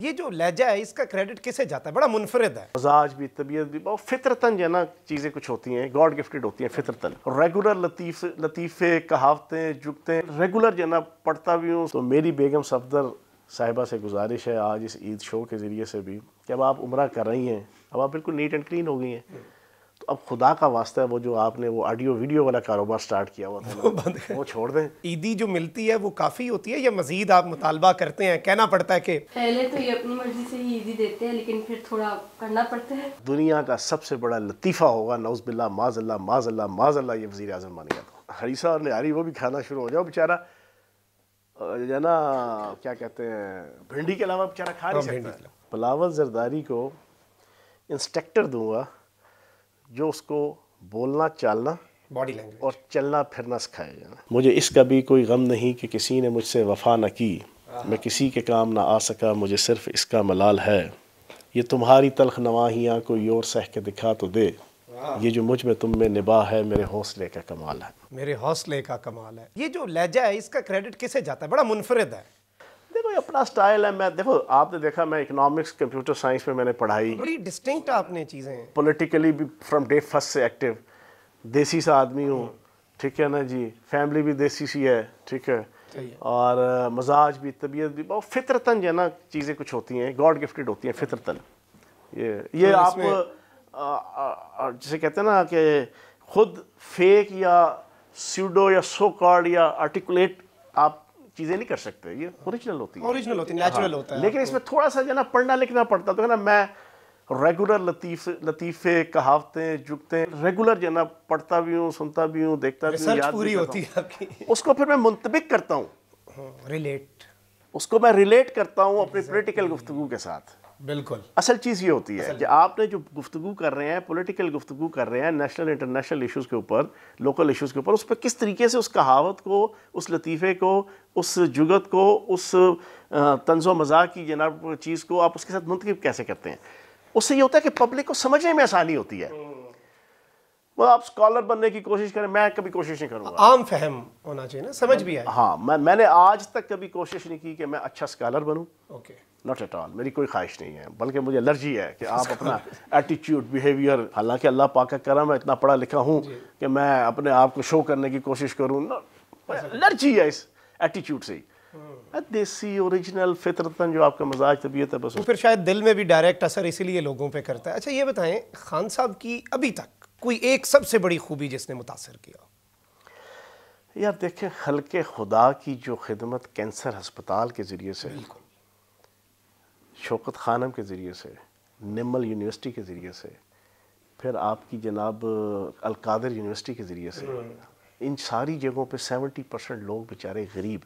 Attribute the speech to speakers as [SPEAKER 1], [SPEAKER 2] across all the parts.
[SPEAKER 1] ये जो लहजा है इसका क्रेडिट किसे जाता है? बड़ा मुनफरिद है।
[SPEAKER 2] मजाज भी, तबीयत भी, बहुत फितरतन जो है ना चीज़ें कुछ होती हैं, गॉड गिफ्टेड होती हैं फितरतन। रेगुलर लतीफ़े कहावतें जुगतें रेगुलर जो है ना पढ़ता भी हूँ। तो मेरी बेगम सफदर साहिबा से गुजारिश है आज इस ईद शो के ज़रिए से भी कि अब आप उम्रा कर रही हैं, अब आप बिल्कुल नीट एंड क्लीन हो गई हैं, तो अब खुदा का वास्ता है वो जो आपने वो ऑडियो वीडियो वाला कारोबार स्टार्ट किया हुआ था वो छोड़ दें।
[SPEAKER 1] ईदी जो मिलती है वो काफ़ी होती है या मज़ीद आप मुतालबा करते हैं? कहना पड़ता है कि
[SPEAKER 3] पहले तो ये अपनी मर्जी से ही ईदी देते हैं, लेकिन फिर थोड़ा करना पड़ता है।
[SPEAKER 2] दुनिया का सबसे बड़ा लतीफ़ा होगा नौज़बिल्लाह माज़अल्लाह माज़अल्लाह माज़अल्लाह ये वज़ीर आज़म बन गया। तो हरीसा और निहारी वो भी खाना शुरू हो जाओ, बेचारा जो ना क्या कहते हैं भिंडी के अलावा बेचारा खा नहीं सकता। बिलावल जरदारी को इंस्ट्रक्टर दूंगा जो उसको बोलना चालना
[SPEAKER 1] बॉडी लैंग्वेज
[SPEAKER 2] और चलना फिरना सिखाएगा। मुझे इसका भी कोई गम नहीं कि किसी ने मुझसे वफा न की, मैं किसी के काम ना आ सका, मुझे सिर्फ इसका मलाल है। ये तुम्हारी तल्ख नवाहियाँ कोई और सह के दिखा तो दे, ये जो मुझ में तुम में निभा है मेरे हौसले का कमाल है।
[SPEAKER 1] मेरे हौसले का कमाल है। ये जो लहजा है इसका क्रेडिट किसे जाता है? बड़ा मुनफरिद है।
[SPEAKER 2] देखो ये अपना स्टाइल है। मैं देखो आपने देखा मैं इकोनॉमिक्स कंप्यूटर साइंस में मैंने पढ़ाई,
[SPEAKER 1] बड़ी डिस्टिंक्ट आपने चीज़ें।
[SPEAKER 2] पॉलिटिकली भी फ्रॉम डे फर्स्ट से एक्टिव, देसी सा आदमी हूँ, ठीक है ना जी, फैमिली भी देसी सी है, ठीक है, और मजाज भी, तबीयत भी, बहुत फितरतन जो है ना चीज़ें कुछ होती हैं, गॉड गिफ्टेड होती हैं फितरतन। ये
[SPEAKER 1] तो
[SPEAKER 2] आप जिसे कहते हैं ना कि खुद फेक या स्यूडो या सो कॉल्ड या आर्टिकुलेट आप चीज़ें नहीं कर सकते, ये ओरिजिनल होती है,
[SPEAKER 1] ओरिजिनल होती है, नेचुरल होता है।
[SPEAKER 2] लेकिन इसमें थोड़ा सा जो ना पढ़ना लिखना पड़ता, तो है ना मैं रेगुलर लतीफ़े कहावतें जुगतें रेगुलर जो ना पढ़ता भी हूँ, सुनता भी हूँ, देखता भी हूँ, याद
[SPEAKER 1] पूरी
[SPEAKER 2] भी
[SPEAKER 1] होती है
[SPEAKER 2] आपकी।
[SPEAKER 1] आपकी।
[SPEAKER 2] उसको फिर मैं मुंतबिक करता हूँ,
[SPEAKER 1] रिलेट,
[SPEAKER 2] उसको मैं रिलेट करता हूँ अपनी पॉलिटिकल गुफ्तगू के साथ।
[SPEAKER 1] बिल्कुल
[SPEAKER 2] असल चीज़ ये होती है कि आपने जो गुफ्तगू कर रहे हैं, पॉलिटिकल गुफ्तगू कर रहे हैं, नेशनल इंटरनेशनल इश्यूज़ के ऊपर, लोकल इश्यूज़ के ऊपर, उस पर किस तरीके से उस कहावत को, उस लतीफ़े को, उस जुगत को, उस तंज़ो मज़ाक की जनाब चीज़ को आप उसके साथ मुंतकिब कैसे करते हैं। उससे ये होता है कि पब्लिक को समझने में आसानी होती है। वो आप स्कॉलर बनने की कोशिश करें, मैं कभी कोशिश नहीं करूँगा।
[SPEAKER 1] आम फहम होना चाहिए ना, समझ भी आए।
[SPEAKER 2] हाँ, मैंने आज तक कभी कोशिश नहीं की कि मैं अच्छा स्कॉलर बनूँ।
[SPEAKER 1] ओके,
[SPEAKER 2] नॉट एट ऑल, मेरी कोई ख्वाहिश नहीं है, बल्कि मुझे एलर्जी है कि आप अपना एटीट्यूड, बिहेवियर, हालांकि अल्लाह पाक का करम है, इतना पढ़ा लिखा हूँ कि मैं अपने आप को शो करने की कोशिश करूँ, एलर्जी है इस एटीट्यूड से ही। देसी ओरिजिनल फितरतन जो आपका मजाज तबीयत है, बस
[SPEAKER 1] तो फिर शायद दिल में भी डायरेक्ट असर इसीलिए लोगों पे करता है। अच्छा ये बताएं, खान साहब की अभी तक कोई एक सबसे बड़ी खूबी जिसने मुतासर किया?
[SPEAKER 2] यार देखें, खल्के खुदा की जो खिदमत कैंसर अस्पताल के ज़रिए से, शौकत खानम के ज़रिए से, निमल यूनिवर्सिटी के ज़रिए से, फिर आपकी जनाब अलकादर यूनिवर्सिटी के ज़रिए से, इन सारी जगहों पे 70% लोग बेचारे गरीब,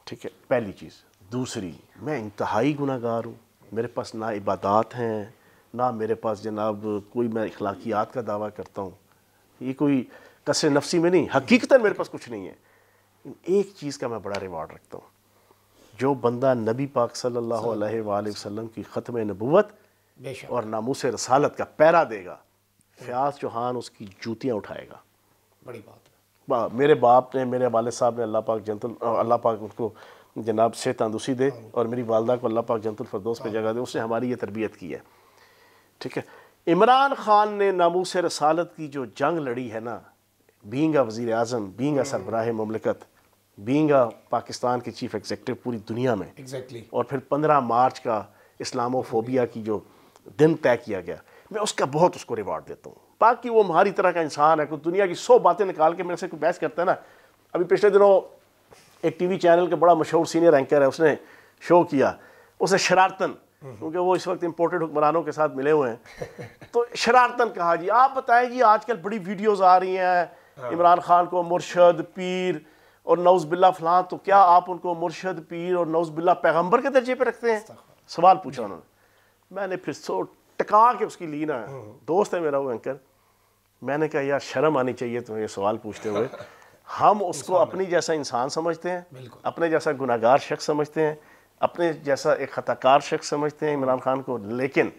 [SPEAKER 2] ठीक है, पहली चीज़। दूसरी, मैं इंतहाई गुनाहगार हूँ, मेरे पास ना इबादत हैं, ना मेरे पास जनाब कोई मैं अखलाकियात का दावा करता हूँ, ये कोई कसर नफसी में नहीं, हकीकतन मेरे पास कुछ नहीं है। एक चीज़ का मैं बड़ा रिवार्ड रखता हूँ, जो बंदा नबी पाक सल्लल्लाहु अलैहि वसल्लम की ख़त्म नबुव्वत और नामूस रसालत का पैरा देगा, फ़याज़ चौहान उसकी जूतियाँ उठाएगा।
[SPEAKER 1] बड़ी बात है।
[SPEAKER 2] मेरे बाप ने, मेरे वालिद साहब ने, अल्लाह पाक उनको जनाब से तंदुरुस्ती दे, और मेरी वालदा को अल्लाह पाक जन्नतुल फिरदौस पे जगह दे, उसने हमारी ये तरबियत की है, ठीक है। इमरान खान ने नामूस रसालत की जो जंग लड़ी है ना, बीइंग अ वज़ीर आज़म, बीइंग अ सरबराह मुमलिकत, बीइंग अ पाकिस्तान के चीफ एग्जीक्यूटिव पूरी दुनिया में, और फिर 15 मार्च का इस्लामोफोबिया की जो दिन तय किया गया, मैं उसका बहुत उसको रिवार्ड देता हूँ। बाकी वो हमारी तरह का इंसान है, कोई दुनिया की 100 बातें निकाल के मेरे से कोई बहस करता है ना। अभी पिछले दिनों एक टीवी चैनल के बड़ा मशहूर सीनियर एंकर है, उसने शो किया, उसे शरारतन, क्योंकि वो इस वक्त इम्पोर्टेड हुक्मरानों के साथ मिले हुए हैं, तो शरारतन कहा जी आप बताएं जी आजकल बड़ी वीडियोज़ आ रही हैं इमरान खान को मुर्शद, पीर और नौज़बिल्ला फलां, तो क्या आप उनको मुर्शद, पीर और नौज़बिल्ला पैगम्बर के दर्जे पे रखते हैं? सवाल पूछा उन्होंने। मैंने फिर सो टका के उसकी ली ना, दोस्त है मेरा वो एंकर, मैंने कहा यार शर्म आनी चाहिए तुम्हें ये सवाल पूछते हुए। हम उसको अपनी जैसा इंसान समझते हैं, अपने जैसा गुनाहगार शख्स समझते हैं, अपने जैसा एक खताकार शख्स समझते हैं इमरान खान को, लेकिन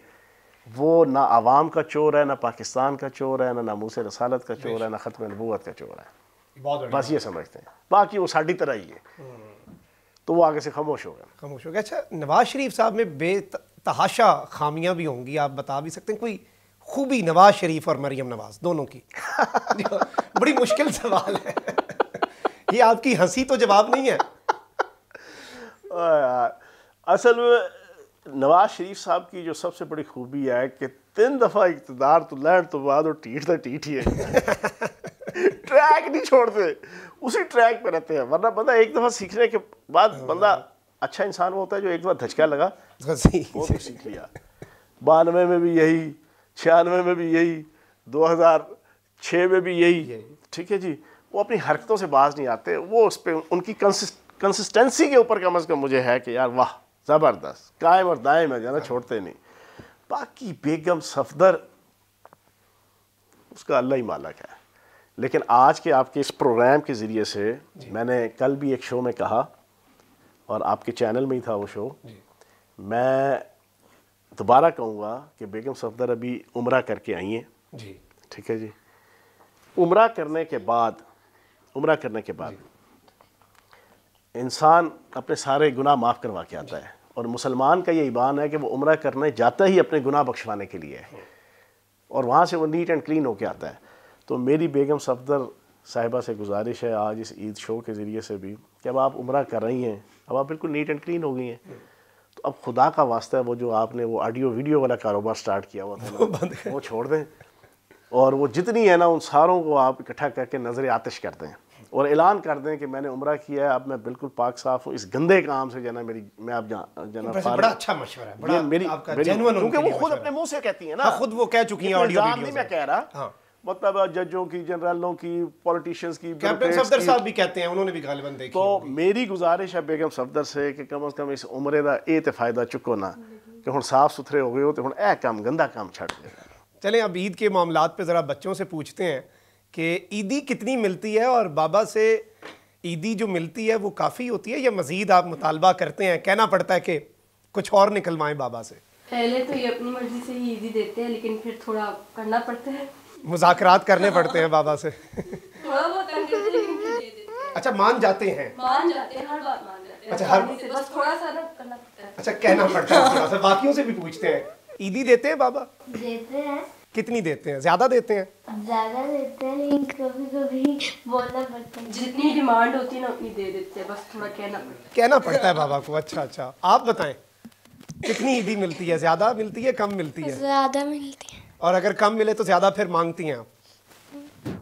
[SPEAKER 2] वो ना आवाम का चोर है, ना पाकिस्तान का चोर है, ना नामूस रसालत का चोर है, ना ख़त्म नबूवत का चोर है, बस ये समझते हैं। बाकी वो साड़ी तरह ही है। तो वो आगे से खामोश हो गया।
[SPEAKER 1] खामोश हो गया। अच्छा, नवाज शरीफ साहब में बेतहाशा खामियां भी होंगी, आप बता भी सकते हैं कोई खूबी नवाज शरीफ और मरियम नवाज दोनों की? बड़ी मुश्किल सवाल है ये, आपकी हंसी तो जवाब नहीं है।
[SPEAKER 2] असल में नवाज शरीफ साहब की जो सबसे बड़ी खूबी है कि 3 दफ़ा इक़्तिदार तो लैंड तो बाद और टीठ ही है ट्रैक नहीं छोड़ते, उसी ट्रैक पे रहते हैं। वरना बंदा एक दफ़ा सीखने के बाद बंदा अच्छा इंसान वो होता है जो एक दफ़ा धचका लगा वो तो सीख लिया। 92 में भी यही, 96 में भी यही, 2006 में भी यही, ठीक है जी। वो अपनी हरकतों से बाज नहीं आते, वो उस पर उनकी कंसिस्टेंसी के ऊपर कम अज़ कम मुझे है कि यार वाह ज़बरदस्त, कायम और दायम है, जाना छोड़ते नहीं। बाकी बेगम सफदर उसका अल्लाह ही मालिक है। लेकिन आज के आपके इस प्रोग्राम के ज़रिए से मैंने कल भी एक शो में कहा और आपके चैनल में ही था वो शो, मैं दोबारा कहूँगा कि बेगम सफदर अभी उम्रा करके आई हैं जी, ठीक है जी। उम्रा करने के बाद इंसान अपने सारे गुनाह माफ़ करवा के आता है, और मुसलमान का ये ईमान है कि वो उम्रा करने जाता ही अपने गुनाह बख्शवाने के लिए है, और वहाँ से वो नीट एंड क्लीन होके आता है। तो मेरी बेगम सफदर साहिबा से गुजारिश है आज इस ईद शो के ज़रिए से भी कि अब आप उम्रा कर रही हैं, अब आप बिल्कुल नीट एंड क्लीन हो गई हैं, तो अब खुदा का वास्ता है वो जो आपने वो ऑडियो वीडियो वाला कारोबार स्टार्ट किया हुआ था वो छोड़ दें, और वो जितनी है ना उन सारों को आप इकट्ठा करके नज़र आतिश कर दें और ऐलान कर दें कि मैंने उम्रा किया है, अब मैं बिल्कुल पाक साफ हूँ, इस गंदे काम से जना मेरी मैं अब जना
[SPEAKER 1] बड़ा अच्छा मशवरा है, बड़ा
[SPEAKER 2] मेरी क्योंकि वो खुद अपने मुंह से कहती है ना,
[SPEAKER 1] खुद वो कह चुकी हैं ऑडियो वीडियो
[SPEAKER 2] में, मैं कह रहा मतलब जजों की, जनरलों की, पॉलिटिशियंस की,
[SPEAKER 1] कैप्टन सफदर साहब भी कहते हैं, उन्होंने भी गालिबन देखी।
[SPEAKER 2] तो मेरी गुजारिश है बेगम सफदर से कि कम से कम इस उम्रे का ये तो फायदा चुको ना कि हुण साफ सुथरे हो गए हो तो हुण ए काम गंदा काम छड़ दे।
[SPEAKER 1] चलें अब ईद के मामलात पे ज़रा बच्चों से पूछते हैं कि ईदी कितनी मिलती है, और बाबा से ईदी जो मिलती है वो काफ़ी होती है या मज़ीद आप मुतालबा करते हैं, कहना पड़ता है कि कुछ और निकलवाएं बाबा से?
[SPEAKER 3] पहले तो ये अपनी मर्जी से ही ईदी देते हैं, लेकिन फिर थोड़ा करना पड़ता है,
[SPEAKER 1] मुज़ाकरात करने पड़ते हैं बाबा से।
[SPEAKER 3] थोड़ा बहुत करते हैं, लेकिन फिर दे देते हैं।
[SPEAKER 1] अच्छा, मान जाते हैं?
[SPEAKER 3] मान जाते हैं, हर बात मान जाते हैं।
[SPEAKER 1] अच्छा,
[SPEAKER 3] हर से बस थोड़ा सा ना करना पड़ता है।
[SPEAKER 1] अच्छा, कहना पड़ता है थोड़ा सा। बाकियों से भी पूछते हैं, ईदी देते हैं बाबा?
[SPEAKER 4] देते हैं।
[SPEAKER 1] कितनी देते हैं? ज़्यादा देते हैं?
[SPEAKER 4] ज़्यादा देते हैं, लेकिन कभी कभी बोलना पड़ता है।
[SPEAKER 3] जितनी डिमांड होती है ना उतनी दे देते हैं, बस थोड़ा
[SPEAKER 1] कहना पड़ता है बाबा को। अच्छा अच्छा, आप बताएं कितनी ईदी मिलती है? ज़्यादा मिलती है, कम मिलती है?
[SPEAKER 4] ज़्यादा मिलती है।
[SPEAKER 1] और अगर कम मिले तो ज़्यादा फिर मांगती हैं आप?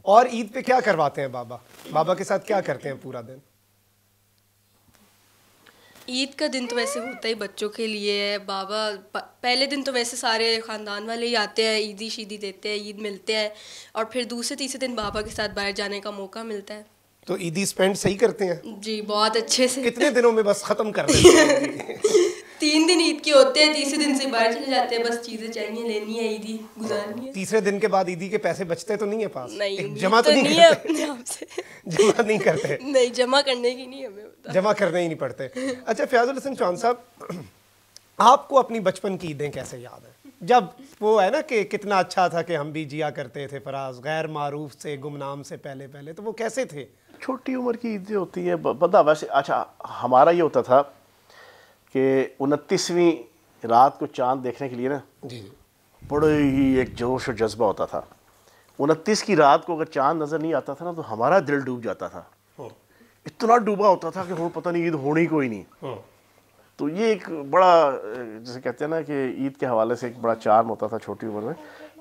[SPEAKER 1] और ईद पे क्या करवाते हैं बाबा? बाबा के साथ क्या करते हैं पूरा दिन?
[SPEAKER 5] ईद का दिन तो वैसे होता ही बच्चों के लिए है। बाबा पहले दिन तो वैसे सारे ख़ानदान वाले ही आते हैं, ईदी शीदी देते हैं, ईद मिलते हैं, और फिर दूसरे तीसरे दिन बाबा के साथ बाहर जाने का मौका मिलता है।
[SPEAKER 1] तो ईदी स्पेंड सही करते हैं?
[SPEAKER 5] जी, बहुत अच्छे से।
[SPEAKER 1] कितने दिनों में बस ख़त्म कर देते हैं?
[SPEAKER 5] 3 दिन ईद के होते हैं, तीसरे दिन से बाहर चले जाते हैं, बस चीज़ें चाहिए, लेनी है, ईदी गुजारनी है।
[SPEAKER 1] तीसरे दिन के बाद ईदी के पैसे बचते तो नहीं है पास?
[SPEAKER 5] नहीं,
[SPEAKER 1] जमा तो नहीं
[SPEAKER 5] है अपने आप से।
[SPEAKER 1] जमा नहीं करते?
[SPEAKER 5] नहीं, जमा करने की नहीं हमें होता,
[SPEAKER 1] जमा करने ही नहीं पड़ते। अच्छा फयाजुल हसन चौहान साहब, आपको अपनी बचपन की ईदें कैसे याद है? जब वो है ना कि कितना अच्छा था कि हम भी जिया करते थे फराज, गैर मारूफ से, गुमनाम से पहले पहले, तो वो कैसे थे?
[SPEAKER 2] छोटी उम्र की ईदें होती है बता वैसे। अच्छा, हमारा ये होता था कि 29वीं रात को चांद देखने के लिए ना
[SPEAKER 1] जी
[SPEAKER 2] बड़े ही एक जोश और जज्बा होता था। 29 की रात को अगर चांद नज़र नहीं आता था ना तो हमारा दिल डूब जाता था, इतना डूबा होता था कि हो पता नहीं ईद होनी कोई नहीं। तो ये एक बड़ा, जैसे कहते हैं ना कि ईद के हवाले से एक बड़ा चार्म होता था छोटी उम्र में।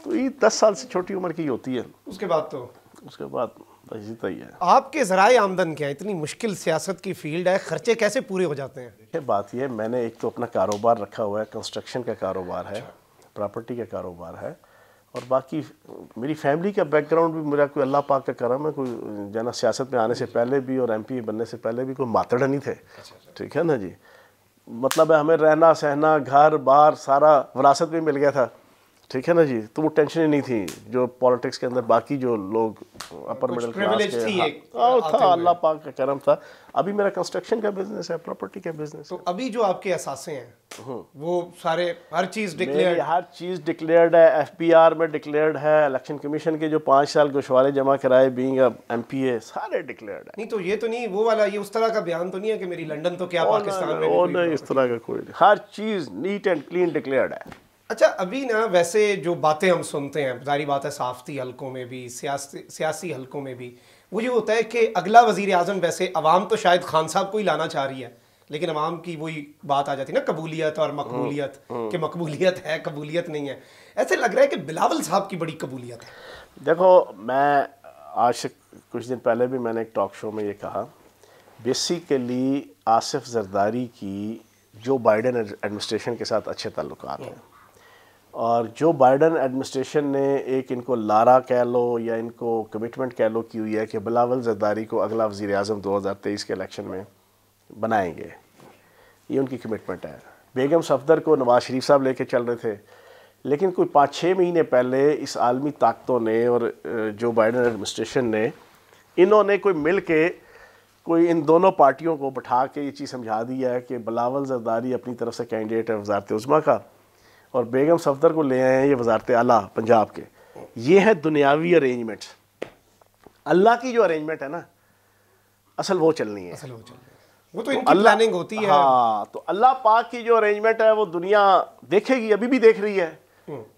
[SPEAKER 2] तो ईद 10 साल से छोटी उम्र की होती है, उसके बाद इसी तरह ही है।
[SPEAKER 1] आपके ज़राए आमदन क्या है? इतनी मुश्किल सियासत की फील्ड है, खर्चे कैसे पूरे हो जाते हैं?
[SPEAKER 2] ये बात ये, मैंने एक तो अपना कारोबार रखा हुआ है, कंस्ट्रक्शन का कारोबार है, प्रॉपर्टी का कारोबार है, और बाकी मेरी फैमिली का बैकग्राउंड भी मेरा कोई अल्लाह पाक का करम है। कोई जाना सियासत में आने से पहले भी और MP बनने से पहले भी कोई मातड़ नहीं थे, ठीक है ना जी। मतलब है हमें रहना सहना घर बार सारा विरासत में मिल गया था, ठीक है ना जी। तो वो टेंशन ही नहीं थी जो पॉलिटिक्स के अंदर बाकी जो लोग अपर मिडिल क्लास के था, अल्लाह पाक का करम था। अभी मेरा कंस्ट्रक्शन का बिजनेस है, प्रॉपर्टी का बिजनेस।
[SPEAKER 1] तो अभी जो आपके असासे हैं वो सारे हर चीज़
[SPEAKER 2] मेरी
[SPEAKER 1] डिक्लेयर।
[SPEAKER 2] हर चीज़ डिक्लेयर्ड है, FPR में डिक्लेयर्ड है, इलेक्शन कमीशन के जो 5 साल गोशवारे जमा कराए बीइंग MPA सारे डिक्लेयर्ड है।
[SPEAKER 1] नहीं तो ये तो नहीं वो वाला, ये उस तरह का बयान तो नहीं है कि मेरी लंदन तो क्या पाकिस्तान में भी
[SPEAKER 2] वो
[SPEAKER 1] कोई
[SPEAKER 2] नहीं, इस तरह का कोई नहीं, हर चीज़ नीट एंड क्लीन डिक्लेयर्ड है।
[SPEAKER 1] अच्छा अभी ना वैसे जो बातें हम सुनते हैं, जारी बात है सहाफ़ती हलकों में भी, सियासी हलकों में भी, वो ये होता है कि अगला वज़ीर आज़म, वैसे अवाम तो शायद खान साहब को ही लाना चाह रही है, लेकिन अवाम की वही बात आ जाती है ना, कबूलियत और मकबूलियत, कि मकबूलियत है कबूलियत नहीं है। ऐसे लग रहा है कि बिलावल साहब की बड़ी कबूलियत है।
[SPEAKER 2] देखो, मैं आज से कुछ दिन पहले भी मैंने एक टॉक शो में ये कहा, बेसिकली आसिफ जरदारी की जो बाइडेन एडमिनिस्ट्रेशन के साथ अच्छे ताल्लुकात हैं, और जो बाइडेन एडमिनिस्ट्रेशन ने एक इनको लारा कह लो या इनको कमिटमेंट कह लो की हुई है कि बिलावल जरदारी को अगला वज़ीर आज़म 2023 के इलेक्शन में बनाएंगे, ये उनकी कमिटमेंट है। बेगम सफदर को नवाज शरीफ साहब लेके चल रहे थे, लेकिन कोई 5-6 महीने पहले इस आलमी ताकतों ने और जो बाइडेन एडमिनिस्ट्रेशन ने, इन्होंने कोई मिल के कोई इन दोनों पार्टियों को बैठा के ये चीज़ समझा दी है कि बिलावल जरदारी अपनी तरफ से कैंडिडेट है वज़ारत उज़्मा का, और बेगम सफदर को ले आए हैं ये वज़ारत आला पंजाब के। ये है दुनियावी अरेंजमेंट्स। अल्लाह की जो अरेंजमेंट है ना, असल वो चलनी है,
[SPEAKER 1] असल वो चल रहा है, वो तो इनकी प्लानिंग होती है।
[SPEAKER 2] हाँ, तो अल्लाह पाक की जो अरेंजमेंट है वो दुनिया देखेगी, अभी भी देख रही है।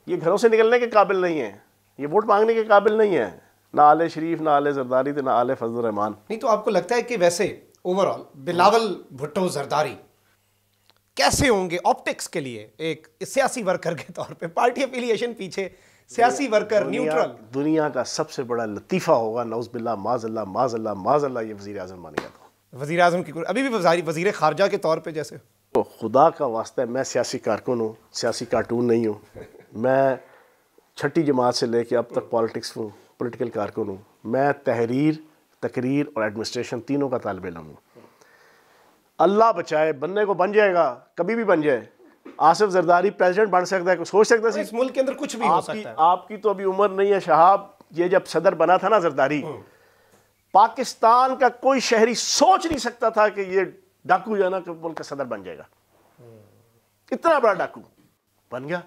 [SPEAKER 2] ये घरों से निकलने के काबिल नहीं है, ये वोट मांगने के काबिल नहीं है, ना आले शरीफ, ना आले जरदारी, ना आले फजल रहमान।
[SPEAKER 1] नहीं तो आपको लगता है कि वैसे ओवरऑल बिलावल भुट्टो जरदारी कैसे होंगे ऑप्टिक्स के लिए, एक सियासी वर्कर के तौर पे, पार्टी एफिलिएशन पीछे, सियासी वर्कर न्यूट्रल?
[SPEAKER 2] दुनिया का सबसे बड़ा लतीफ़ा होगा, नौज़बिल्लाह माज़ल्लाह माज़ल्लाह माज़ल्लाह, ये वज़ीर आज़म बन गया तो
[SPEAKER 1] वज़ीर आज़म की अभी भी वज़ीर ख़ारजा के तौर पे जैसे।
[SPEAKER 2] तो खुदा का वास्ता है, मैं सियासी कारकुन हूँ, सियासी कार्टून नहीं हूँ। मैं छठी जमात से लेके अब तक पॉलिटिक्स हूँ, पॉलिटिकल कारकुन हूँ। मैं तहरीर, तकरीर और एडमिनिस्ट्रेशन तीनों का तालिब इल्म हूँ। अल्लाह बचाए, बनने को बन जाएगा, कभी भी बन जाए। आसिफ जरदारी प्रेसिडेंट बन सकता है, कुछ सोच सकता है?
[SPEAKER 1] इस मुल्क के अंदर कुछ भी हो सकता है।
[SPEAKER 2] आपकी तो अभी उम्र नहीं है शहाब, ये जब सदर बना था ना जरदारी, पाकिस्तान का कोई शहरी सोच नहीं सकता था कि ये डाकू जो है ना मुल्क का सदर बन जाएगा। इतना बड़ा डाकू बन गया।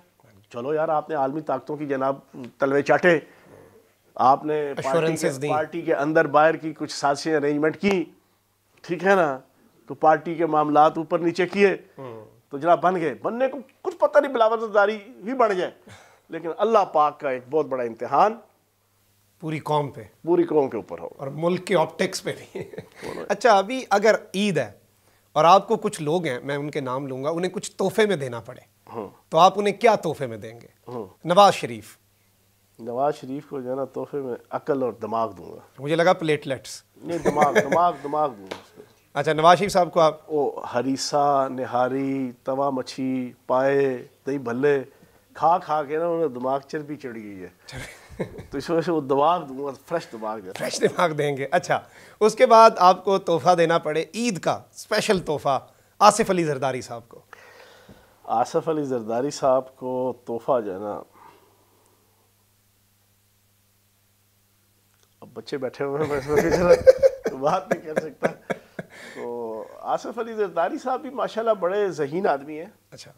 [SPEAKER 2] चलो यार, आपने आलमी ताकतों की जनाब तलवे चाटे, आपने पार्टी के अंदर बाहर की कुछ साजिशें अरेंजमेंट की, ठीक है ना, तो पार्टी के मामलात ऊपर नीचे किए, तो जनाब बन गए। बनने को कुछ पता नहीं, बिलावल जरदारी भी बन जाए, लेकिन अल्लाह पाक का एक बहुत बड़ा इम्तिहान
[SPEAKER 1] पूरी कौम पे,
[SPEAKER 2] पूरी कौम के ऊपर हो,
[SPEAKER 1] और मुल्क के ऑप्टिक्स पे भी। अच्छा, अभी अगर ईद है और आपको कुछ लोग हैं, मैं उनके नाम लूंगा, उन्हें कुछ तोहफे में देना पड़े, तो आप उन्हें क्या तोहफे में देंगे? नवाज शरीफ
[SPEAKER 2] को जो है ना तोहफे में अकल और दिमाग दूंगा।
[SPEAKER 1] मुझे लगा प्लेटलेट्स।
[SPEAKER 2] नहीं, दिमाग दूंगा।
[SPEAKER 1] अच्छा, नवाज शरीफ साहब को आप
[SPEAKER 2] ओ हरीसा, निहारी, तवा मच्छी, पाए, दही भल्ले खा खा के ना उन्हें दिमाग चर्बी चढ़ गई है, तो इस वजह से वो दिमाग दूंगा, फ्रेश दिमाग
[SPEAKER 1] देंगे। अच्छा, उसके बाद आपको तोहफा देना पड़े ईद का स्पेशल तोहफा आसिफ अली जरदारी साहब को।
[SPEAKER 2] आसिफ अली जरदारी साहब को तोहफा जो है ना, अब बच्चे बैठे हुए हैं, तो बात नहीं कर सकता। तो आसिफ अली जरदारी साहब भी माशाल्लाह बड़े ज़हीन आदमी है।
[SPEAKER 1] अच्छा,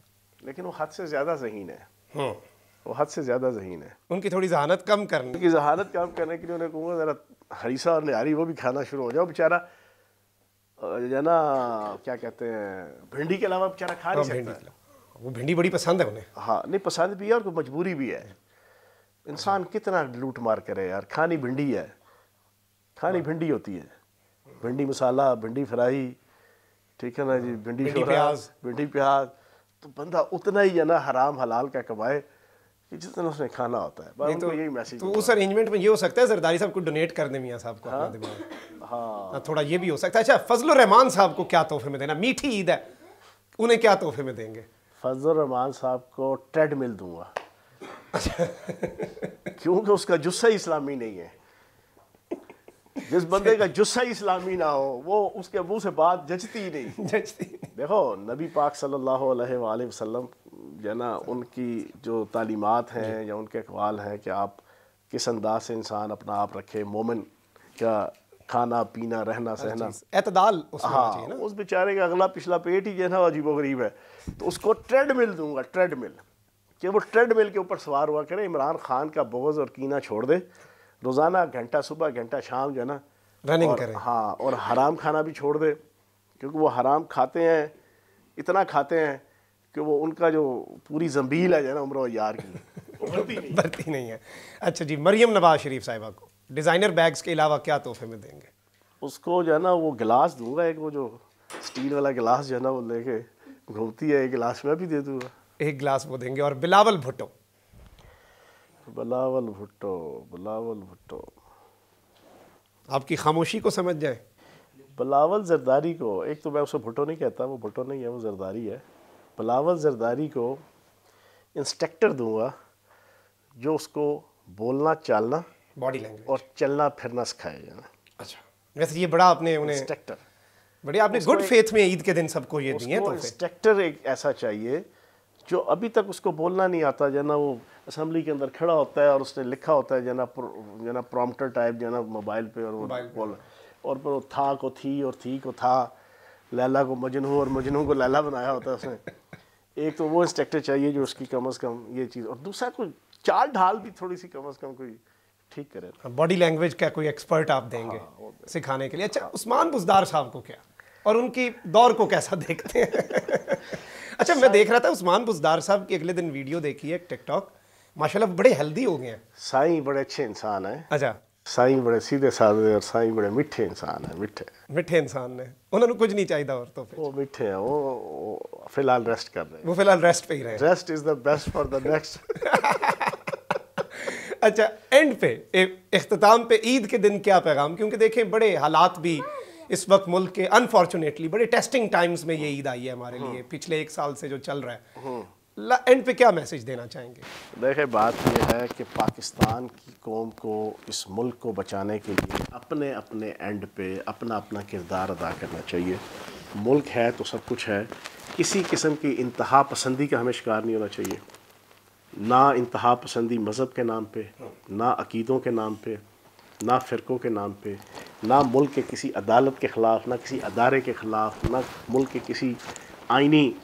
[SPEAKER 2] लेकिन वो हद से ज़्यादा ज़हीन है। वो हद से ज़्यादा ज़हीन है।
[SPEAKER 1] उनकी थोड़ी जहानत कम करने,
[SPEAKER 2] उनकी जहानत कम करने के लिए उन्हें कहूँगा ज़रा हरीसा और निहारी वो भी खाना शुरू हो जाओ। बेचारा जो ना क्या कहते हैं, भिंडी के अलावा बेचारा खा नहीं सकता।
[SPEAKER 1] वो भिंडी बड़ी पसंद है उन्हें।
[SPEAKER 2] हाँ, नहीं पसंद भी है और कोई मजबूरी भी है। इंसान कितना लूट मार करे यार, खानी भिंडी है, खानी भिंडी होती है, भिंडी मसाला, भिंडी फ्राई, ठीक है ना जी, भिंडी प्याज, तो बंदा उतना ही है ना हराम हलाल का कमाए कि जितना उसने खाना होता है। नहीं तो यही मैसेज।
[SPEAKER 1] तो उस अरेंजमेंट में ये हो सकता है जरदारी साहब को डोनेट कर दे मियां साहब को अपना दिमाग।
[SPEAKER 2] हाँ,
[SPEAKER 1] थोड़ा ये भी हो सकता है। अच्छा, फजल रहमान साहब को क्या तोहफे में देना? मीठी ईद है, उन्हें क्या तोहफे में देंगे?
[SPEAKER 2] फजल रहमान साहब को ट्रेडमिल दूंगा। क्योंकि उसका जुस्सा इस्लामी नहीं है। जिस बंदे का जुस्सा इस्लामी ना हो, वो उसके मुंह से बात जचती ही नहीं। देखो, नबी पाक सल्लल्लाहु अलैहि वसल्लम जो है ना, उनकी जो तालीमात हैं या उनके अक़वाल हैं कि आप किस अंदाज से इंसान अपना आप रखे, मोमिन का खाना पीना रहना सहना,
[SPEAKER 1] एतदाल उसमें होना चाहिए ना।
[SPEAKER 2] उस बेचारे का अगला पिछला पेट ही जो है ना अजीबोगरीब है, तो उसको ट्रेडमिल दूंगा, ट्रेडमिल, कि वो ट्रेडमिल के ऊपर सवार हुआ करे। इमरान खान का बोझ और कीना छोड़ दे, रोज़ाना घंटा सुबह घंटा शाम जो है ना
[SPEAKER 1] रनिंग करे।
[SPEAKER 2] हाँ, और हराम खाना भी छोड़ दे, क्योंकि वो हराम खाते हैं, इतना खाते हैं कि वो उनका जो पूरी जंबील है जो है ना उम्र यार की
[SPEAKER 1] बढ़ती नहीं है। अच्छा जी, मरियम नवाज शरीफ साहिबा को डिज़ाइनर बैग्स के अलावा क्या तोहफे में देंगे?
[SPEAKER 2] उसको जो है ना वो गिलास दूंगा एक, वो जो स्टील वाला गिलास जो है ना वो लेके घूमती है, एक गिलास मैं भी दे दूंगा।
[SPEAKER 1] एक गिलास वो देंगे। और बिलावल भुट्टो?
[SPEAKER 2] बिलावल भुट्टो, बिलावल भुट्टो
[SPEAKER 1] आपकी खामोशी को समझ जाए।
[SPEAKER 2] बिलावल जरदारी को, एक तो मैं उसे भुट्टो नहीं कहता, वो भुट्टो नहीं है, वो जरदारी है। बिलावल जरदारी को इंस्ट्रक्टर दूंगा जो उसको बोलना चालना
[SPEAKER 1] बॉडी लैंग्वेज
[SPEAKER 2] और चलना फिरना सिखाएगा।
[SPEAKER 1] अच्छा, वैसे ये बड़ा आपने उन्हें
[SPEAKER 2] इंस्ट्रक्टर,
[SPEAKER 1] बढ़िया आपने गुड फेथ में ईद के दिन सबको ये दिए
[SPEAKER 2] उसको
[SPEAKER 1] तो
[SPEAKER 2] इंस्ट्रक्टर एक ऐसा चाहिए जो अभी तक उसको बोलना नहीं आता, जो ना वो असेंबली के अंदर खड़ा होता है और उसने लिखा होता है जो ना प्रॉम्प्टर टाइप जो ना मोबाइल पे, और वो बोल, और फिर वो था को थी और थी को था, लैला को मजनू और मजनू को लैला बनाया होता है उसने। एक तो वो इंस्ट्रक्टर चाहिए जो उसकी कम अज़ कम ये चीज़, और दूसरा कोई चाल ढाल भी थोड़ी सी कम अज़ कम कोई ठीक करे।
[SPEAKER 1] बॉडी लैंग्वेज का कोई एक्सपर्ट आप देंगे सिखाने के लिए। अच्छा, उस्मान बुज़दार साहब को क्या, और उनकी दौर को कैसा देखते हैं? अच्छा, मैं देख रहा था उस्मान बुज़दार साहब की अगले दिन वीडियो देखी है टिकटॉक, माशाल्लाह बड़े हेल्दी हो गए हैं।
[SPEAKER 2] साईं बड़े अच्छे इंसान है।
[SPEAKER 1] अच्छा,
[SPEAKER 2] साईं बड़े सीधे साधे और साईं बड़े मिठे इंसान है,
[SPEAKER 1] मिठे इंसान ने, उन्होंने कुछ नहीं चाहिए और तो फिर
[SPEAKER 2] वो मिठे हैं। वो फिलहाल रेस्ट कर रहे हैं,
[SPEAKER 1] वो फिलहाल रेस्ट पे ही रहे।
[SPEAKER 2] Rest is the best for the next.
[SPEAKER 1] अच्छा, एंड पे इख्तिताम पे ईद के दिन क्या पैगाम, क्योंकि देखें बड़े हालात भी इस वक्त मुल्क के अनफॉर्चुनेटली बड़े टेस्टिंग टाइम्स में ये ईद आई है हमारे लिए, पिछले 1 साल से जो चल रहा है, एंड पे क्या मैसेज देना चाहेंगे?
[SPEAKER 2] देखें, बात यह है कि पाकिस्तान की कौम को, इस मुल्क को बचाने के लिए अपने अपने एंड पे अपना अपना किरदार अदा करना चाहिए। मुल्क है तो सब कुछ है, किसी किस्म की इंतहा पसंदी का हमें शिकार नहीं होना चाहिए, ना इंतहा पसंदी मज़हब के नाम पे, ना अकीदों के नाम पे, ना फ़िरक़ों के नाम पे, ना मुल्क के किसी अदालत के ख़िलाफ़, ना किसी अदारे के ख़िलाफ़, ना मुल्क के किसी आइनी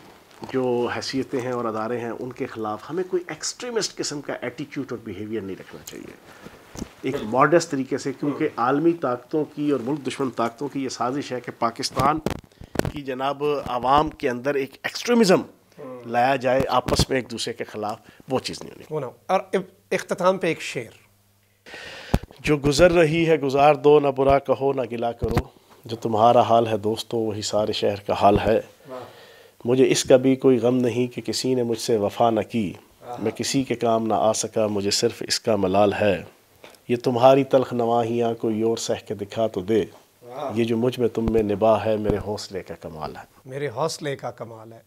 [SPEAKER 2] जो हैसियतें हैं और अदारे हैं उनके ख़िलाफ़ हमें कोई एक्सट्रीमिस्ट किस्म का एटीट्यूड और बिहेवियर नहीं रखना चाहिए। एक मॉडेस्ट तरीके से, क्योंकि आलमी ताकतों की और मुल्क दुश्मन ताकतों की ये साजिश है कि पाकिस्तान की जनाब आवाम के अंदर एक एक्सट्रीमिज़म लाया जाए आपस में एक दूसरे के ख़िलाफ़, वो चीज़ नहीं होनी।
[SPEAKER 1] होना। और इख्तिताम पे एक शेर,
[SPEAKER 2] जो गुज़र रही है गुज़ार दो, ना बुरा कहो ना गिला करो, जो तुम्हारा हाल है दोस्तों वही सारे शहर का हाल है। मुझे इसका भी कोई गम नहीं कि किसी ने मुझसे वफ़ा न की, मैं किसी के काम ना आ सका, मुझे सिर्फ इसका मलाल है। ये तुम्हारी तल्ख नवाहियाँ कोई और सह के दिखा तो दे, ये जो मुझ में तुम में निभा है मेरे हौसले का कमाल है।
[SPEAKER 1] मेरे हौसले का कमाल है।